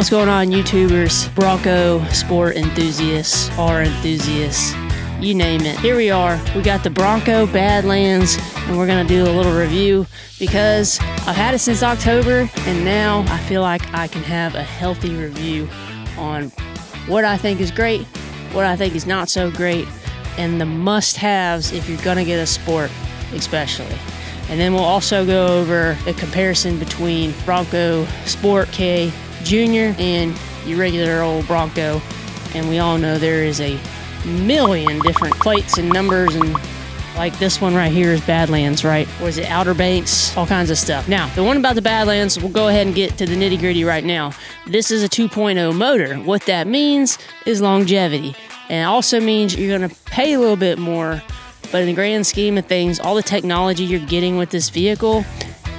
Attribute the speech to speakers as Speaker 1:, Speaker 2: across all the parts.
Speaker 1: What's going on, YouTubers, Bronco sport enthusiasts, car enthusiasts, you name it. Here we are. We got the Bronco Badlands, and we're gonna do a little review because I've had it since October, and now I feel like I can have a healthy review on what I think is great, what I think is not so great, and the must-haves if you're gonna get a sport, especially. And then we'll also go over a comparison between Bronco Sport K Junior and your regular old Bronco. And we all know there is a million different plates and numbers, and like this one right here is Badlands, right? Or is it Outer Banks? All kinds of stuff. Now, the one about the Badlands, we'll go ahead and get to the nitty gritty right now. This is a 2.0 motor. What that means is longevity. And it also means you're gonna pay a little bit more, but in the grand scheme of things, all the technology you're getting with this vehicle,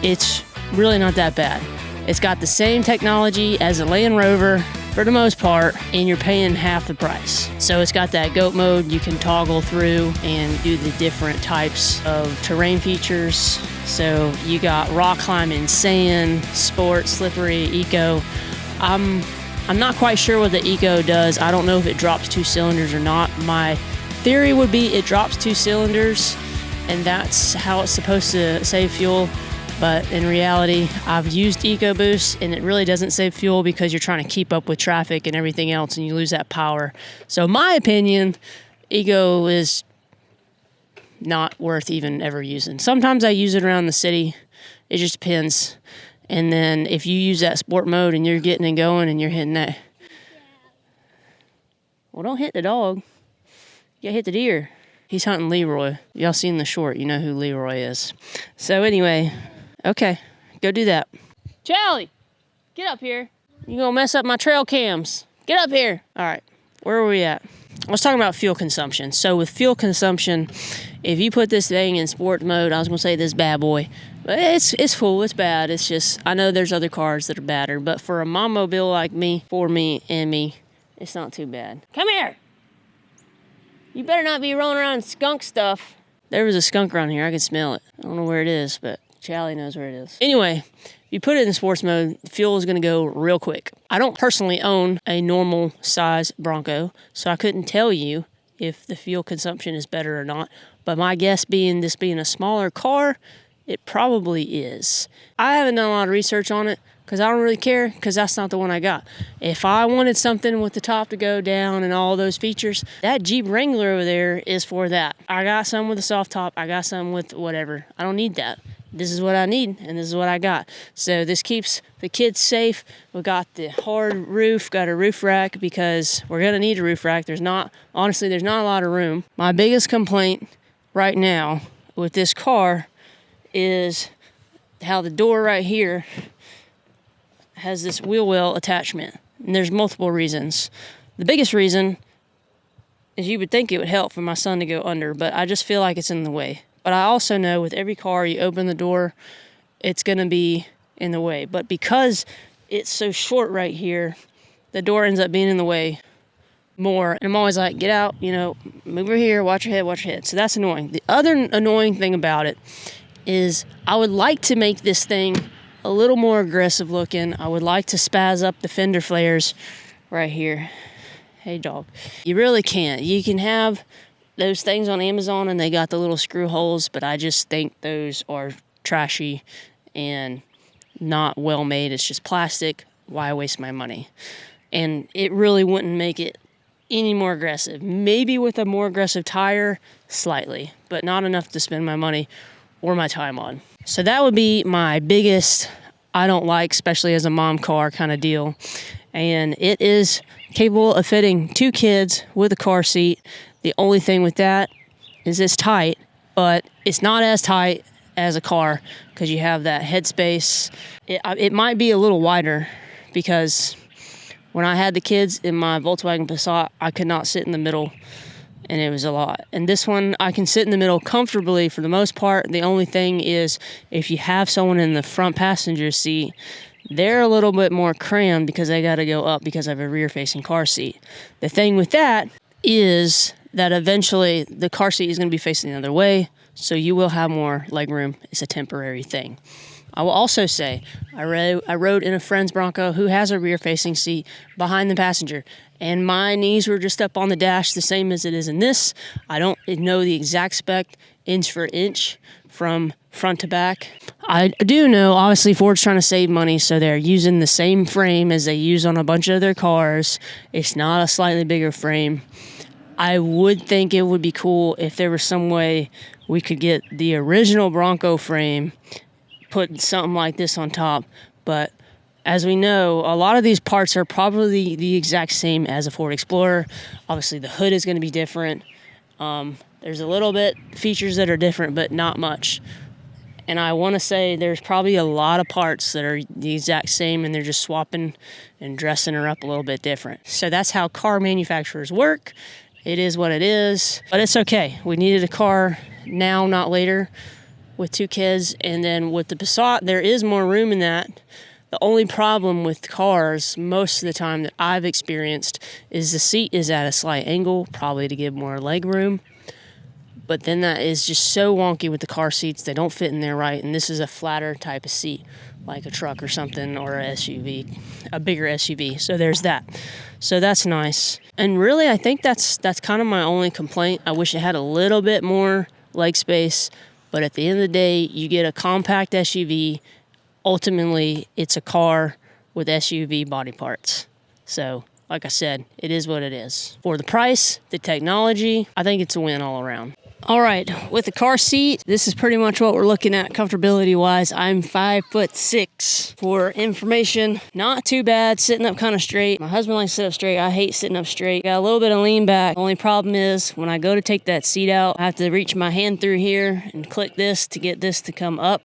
Speaker 1: it's really not that bad. It's got the same technology as a Land Rover for the most part, and you're paying half the price. So it's got that GOAT mode you can toggle through and do the different types of terrain features. So you got rock climbing, sand, sport, slippery, eco. I'm not quite sure what the eco does. I don't know if it drops 2 cylinders or not. My theory would be it drops 2 cylinders, and that's how it's supposed to save fuel. But in reality, I've used EcoBoost, and it really doesn't save fuel because you're trying to keep up with traffic and everything else, and you lose that power. So in my opinion, Eco is not worth even ever using. Sometimes I use it around the city. It just depends. And then if you use that sport mode and you're getting and going and you're hitting that. Well, don't hit the dog. You gotta hit the deer. He's hunting Leroy. Y'all seen the short, you know who Leroy is. So anyway, okay, go do that. Charlie, get up here. You gonna mess up my trail cams. Get up here. All right, where are we at? I was talking about fuel consumption. So with fuel consumption, if you put this thing in sport mode, I was gonna say this bad boy, but it's cool, it's bad. It's just, I know there's other cars that are badder, but for a mom mobile like me, for me and me, it's not too bad. Come here. You better not be rolling around skunk stuff. There was a skunk around here. I can smell it. I don't know where it is, but Charlie knows where it is. Anyway, if you put it in sports mode, the fuel is going to go real quick. I don't personally own a normal size Bronco, so I couldn't tell you if the fuel consumption is better or not. But my guess being this being a smaller car, it probably is. I haven't done a lot of research on it, because I don't really care, because that's not the one I got. If I wanted something with the top to go down and all those features, that Jeep Wrangler over there is for that. I got some with a soft top. I got some with whatever. I don't need that. This is what I need, and this is what I got. So this keeps the kids safe. We got the hard roof, got a roof rack, because we're going to need a roof rack. Honestly, there's not a lot of room. My biggest complaint right now with this car is how the door right here has this wheel well attachment, and there's multiple reasons. The biggest reason is you would think it would help for my son to go under, but I just feel like it's in the way. But I also know with every car you open the door, it's going to be in the way. But because it's so short right here, the door ends up being in the way more. And I'm always like, get out, move over here, watch your head. So that's annoying. The other annoying thing about it is I would like to make this thing a little more aggressive looking. I would like to spaz up the fender flares right here. Hey, dog. You really can't. You can have those things on Amazon and they got the little screw holes, but I just think those are trashy and not well made. It's just plastic. Why waste my money? And it really wouldn't make it any more aggressive. Maybe with a more aggressive tire, slightly, but not enough to spend my money or my time on. So that would be my biggest I don't like, especially as a mom car kind of deal. And it is capable of fitting 2 kids with a car seat. The only thing with that is it's tight, but it's not as tight as a car because you have that headspace. It might be a little wider because when I had the kids in my Volkswagen Passat, I could not sit in the middle, and it was a lot. And this one, I can sit in the middle comfortably for the most part. The only thing is if you have someone in the front passenger seat, they're a little bit more crammed because they got to go up because I have a rear-facing car seat. The thing with that is that eventually the car seat is going to be facing the other way, so you will have more leg room. It's a temporary thing. I will also say, I rode in a friend's Bronco who has a rear-facing seat behind the passenger, and my knees were just up on the dash the same as it is in this. I don't know the exact spec inch for inch from front to back. I do know, obviously, Ford's trying to save money, so they're using the same frame as they use on a bunch of their cars. It's not a slightly bigger frame. I would think it would be cool if there was some way we could get the original Bronco frame, put something like this on top, but as we know, a lot of these parts are probably the exact same as a Ford Explorer. Obviously, the hood is going to be different. There's a little bit features that are different, but not much. And I want to say there's probably a lot of parts that are the exact same, and they're just swapping and dressing her up a little bit different. So that's how car manufacturers work. It is what it is, but it's okay. We needed a car now, not later, with 2 kids. And then with the Passat, there is more room in that. The only problem with cars most of the time that I've experienced is the seat is at a slight angle, probably to give more leg room. But then that is just so wonky with the car seats. They don't fit in there right. And this is a flatter type of seat, like a truck or something, or a SUV, a bigger SUV. So there's that. So that's nice. And really, I think that's kind of my only complaint. I wish it had a little bit more leg space. But at the end of the day, you get a compact SUV. Ultimately, it's a car with SUV body parts. So, like I said, it is what it is. For the price, the technology, I think it's a win all around. All right, with the car seat, this is pretty much what we're looking at comfortability-wise. I'm 5'6". For information, not too bad, sitting up kind of straight. My husband likes to sit up straight. I hate sitting up straight. Got a little bit of lean back. Only problem is when I go to take that seat out, I have to reach my hand through here and click this to get this to come up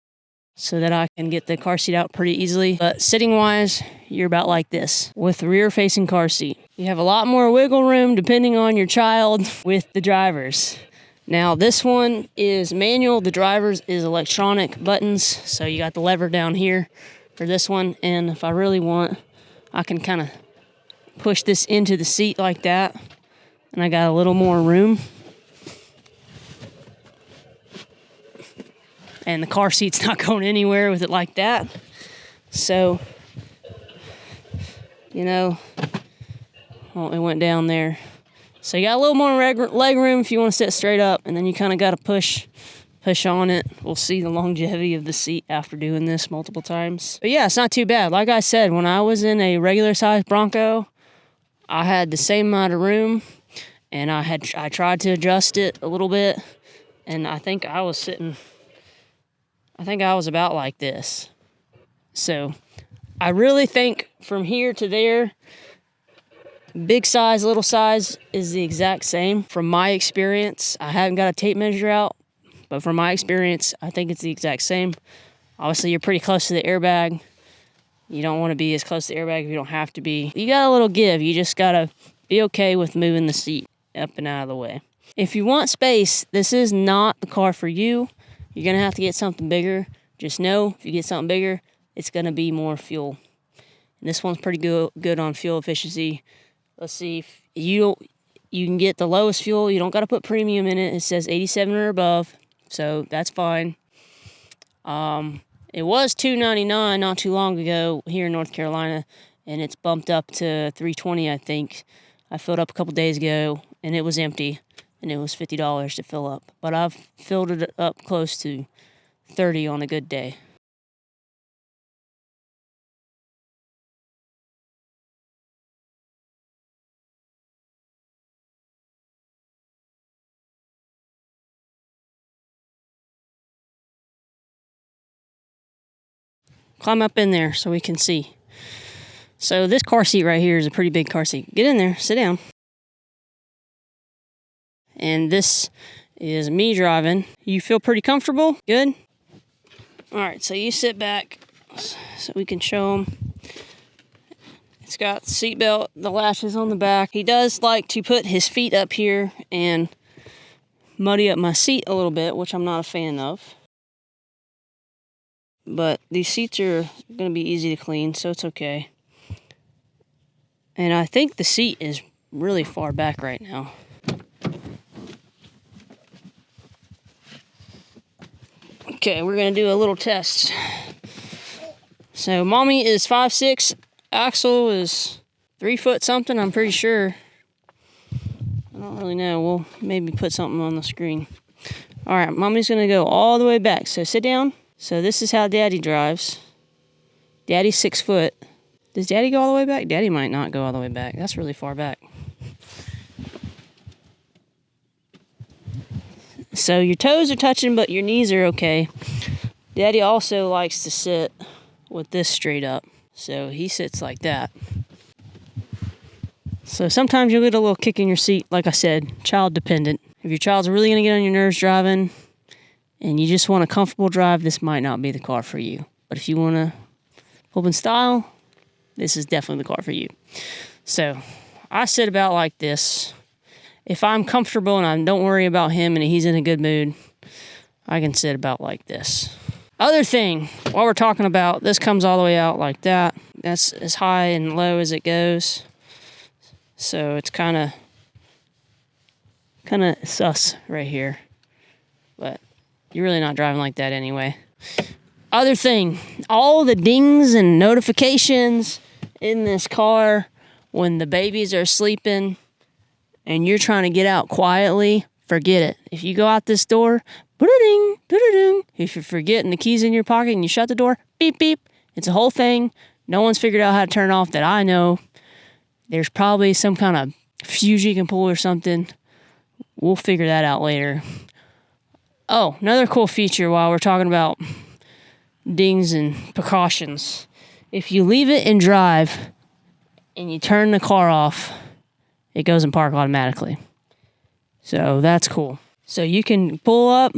Speaker 1: so that I can get the car seat out pretty easily. But sitting-wise, you're about like this with the rear-facing car seat. You have a lot more wiggle room depending on your child with the drivers. Now, this one is manual. The driver's is electronic buttons. So you got the lever down here for this one. And if I really want, I can kind of push this into the seat like that. And I got a little more room. And the car seat's not going anywhere with it like that. So, you know, well, it went down there. So you got a little more leg room if you want to sit straight up, and then you kind of got to push on it. We'll see the longevity of the seat after doing this multiple times. But yeah, it's not too bad. Like I said, when I was in a regular size Bronco, I had the same amount of room, and I tried to adjust it a little bit, and I think I was about like this. So I really think from here to there, big size, little size is the exact same from my experience. I haven't got a tape measure out, but from my experience, I think it's the exact same. Obviously, you're pretty close to the airbag. You don't want to be as close to the airbag if you don't have to be. You got a little give. You just got to be okay with moving the seat up and out of the way. If you want space, this is not the car for you. You're going to have to get something bigger. Just know, if you get something bigger, it's going to be more fuel. And this one's pretty good on fuel efficiency. Let's see, if you can get the lowest fuel. You don't got to put premium in it. It says 87 or above, so that's fine. It was $2.99 not too long ago here in North Carolina, and it's bumped up to $3.20, I think. I filled up a couple days ago, and it was empty, and it was $50 to fill up. But I've filled it up close to $30 on a good day. Climb up in there so we can see. So this car seat right here is a pretty big car seat. Get in there, sit down. And this is me driving. You feel pretty comfortable? Good? All right, so you sit back so we can show them. It's got the seat belt, the latches on the back. He does like to put his feet up here and muddy up my seat a little bit, which I'm not a fan of. But these seats are going to be easy to clean, so it's okay. And I think the seat is really far back right now. Okay, we're going to do a little test. So mommy is 5'6", Axel is 3 foot something, I'm pretty sure. I don't really know. We'll maybe put something on the screen. All right, mommy's gonna go all the way back. So sit down. So this is how daddy drives. Daddy's 6 foot. Does daddy go all the way back? Daddy might not go all the way back. That's really far back. So your toes are touching, but your knees are okay. Daddy also likes to sit with this straight up. So he sits like that. So sometimes you'll get a little kick in your seat, like I said, child dependent. If your child's really gonna get on your nerves driving and you just want a comfortable drive, this might not be the car for you. But if you wanna pull in style, this is definitely the car for you. So I sit about like this. If I'm comfortable and I don't worry about him and he's in a good mood, I can sit about like this. Other thing, while we're talking about, this comes all the way out like that. That's as high and low as it goes. So it's kind of sus right here. But you're really not driving like that anyway. Other thing, all the dings and notifications in this car when the babies are sleeping and you're trying to get out quietly, forget it. If you go out this door, ding, ding. If you're forgetting the keys in your pocket and you shut the door, beep, beep. It's a whole thing. No one's figured out how to turn it off that I know. There's probably some kind of fuse you can pull or something. We'll figure that out later. Oh, another cool feature while we're talking about dings and precautions. If you leave it in drive and you turn the car off, it goes in park automatically. So that's cool. So you can pull up,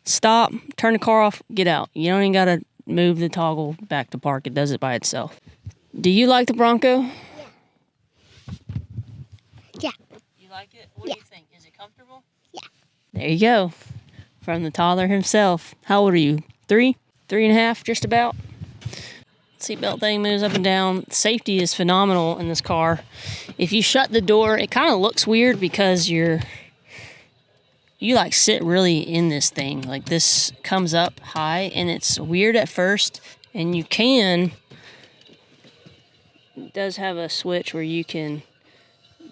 Speaker 1: stop, turn the car off, get out. You don't even got to move the toggle back to park. It does it by itself. Do you like the Bronco?
Speaker 2: Yeah.
Speaker 1: You like it? What
Speaker 2: Yeah.
Speaker 1: do you think? Is it comfortable?
Speaker 2: Yeah.
Speaker 1: There you go. From the toddler himself. How old are you? 3? 3.5, just about? Seatbelt thing moves up and down. Safety is phenomenal in this car. If you shut the door, it kind of looks weird because you like sit really in this thing. Like this comes up high and it's weird at first. And you can, it does have a switch where you can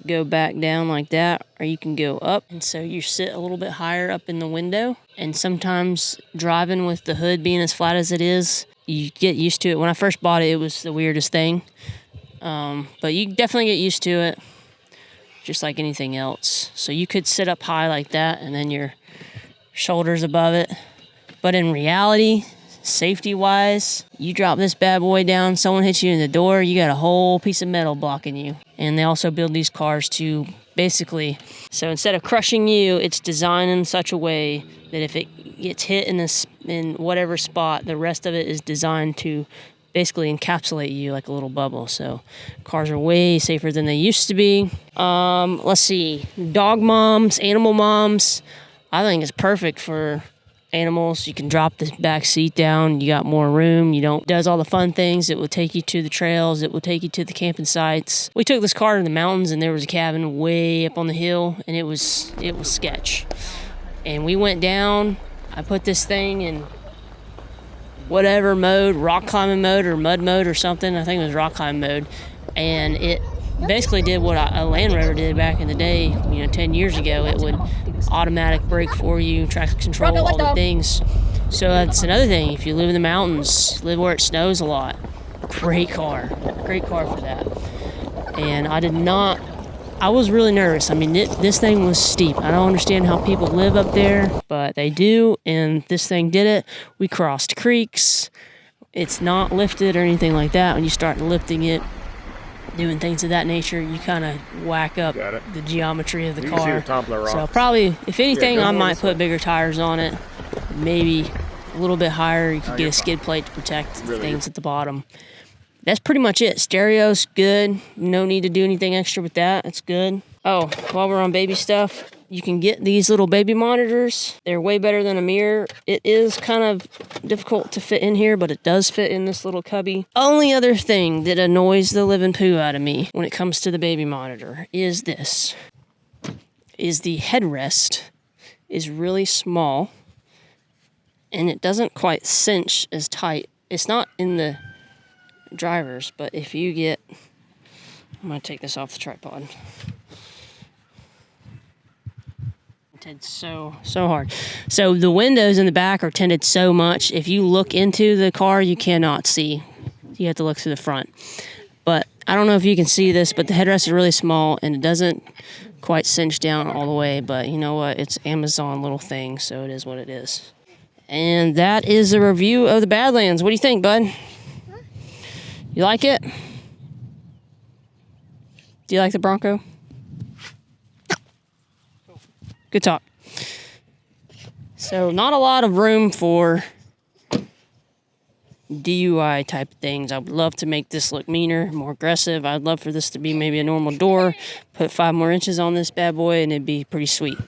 Speaker 1: go back down like that, or you can go up. And so you sit a little bit higher up in the window. And sometimes driving with the hood being as flat as it is, you get used to it. When I first bought it, it was the weirdest thing. But you definitely get used to it, just like anything else. So you could sit up high like that and then your shoulders above it. But in reality, safety-wise, you drop this bad boy down, someone hits you in the door, you got a whole piece of metal blocking you. And they also build these cars to basically, so instead of crushing you, it's designed in such a way that if it gets hit in whatever spot, the rest of it is designed to basically encapsulate you like a little bubble. So cars are way safer than they used to be. Let's see, dog moms, animal moms. I think it's perfect for animals. You can drop the back seat down. You got more room. It does all the fun things. It will take you to the trails. It will take you to the camping sites. We took this car to the mountains and there was a cabin way up on the hill and it was sketch. And we went down. I put this thing in whatever mode, rock climbing mode or mud mode or something. I think it was rock climbing mode. And it basically did what a Land Rover did back in the day, 10 years ago. It would automatic brake for you, traction control, all the things. So that's another thing. If you live in the mountains, live where it snows a lot, great car for that. And I was really nervous. I mean, this thing was steep. I don't understand how people live up there, but they do, and this thing did it. We crossed creeks. It's not lifted or anything like that. When you start lifting it, doing things of that nature, you kind of whack up the geometry of the car.
Speaker 3: You can see the top of the rock.
Speaker 1: So probably, if anything, I might put bigger tires on it. Maybe a little bit higher. You could get a skid plate to protect things at the bottom. That's pretty much it. Stereo's good. No need to do anything extra with that. It's good. Oh, while we're on baby stuff, you can get these little baby monitors. They're way better than a mirror. It is kind of difficult to fit in here, but it does fit in this little cubby. Only other thing that annoys the living poo out of me when it comes to the baby monitor is this. Is the headrest is really small and it doesn't quite cinch as tight. It's not in the drivers. But if you get, I'm going to take this off the tripod. It's so hard. So the windows in the back are tinted so much. If you look into the car, you cannot see. You have to look through the front. But I don't know if you can see this, but the headrest is really small and it doesn't quite cinch down all the way. But you know what? It's Amazon little thing, so it is what it is. And that is a review of the Badlands. What do you think, bud? You like it? Do you like the Bronco? Good talk. So not a lot of room for DUI type things. I would love to make this look meaner, more aggressive. I'd love for this to be maybe a normal door, put 5 more inches on this bad boy, and it'd be pretty sweet.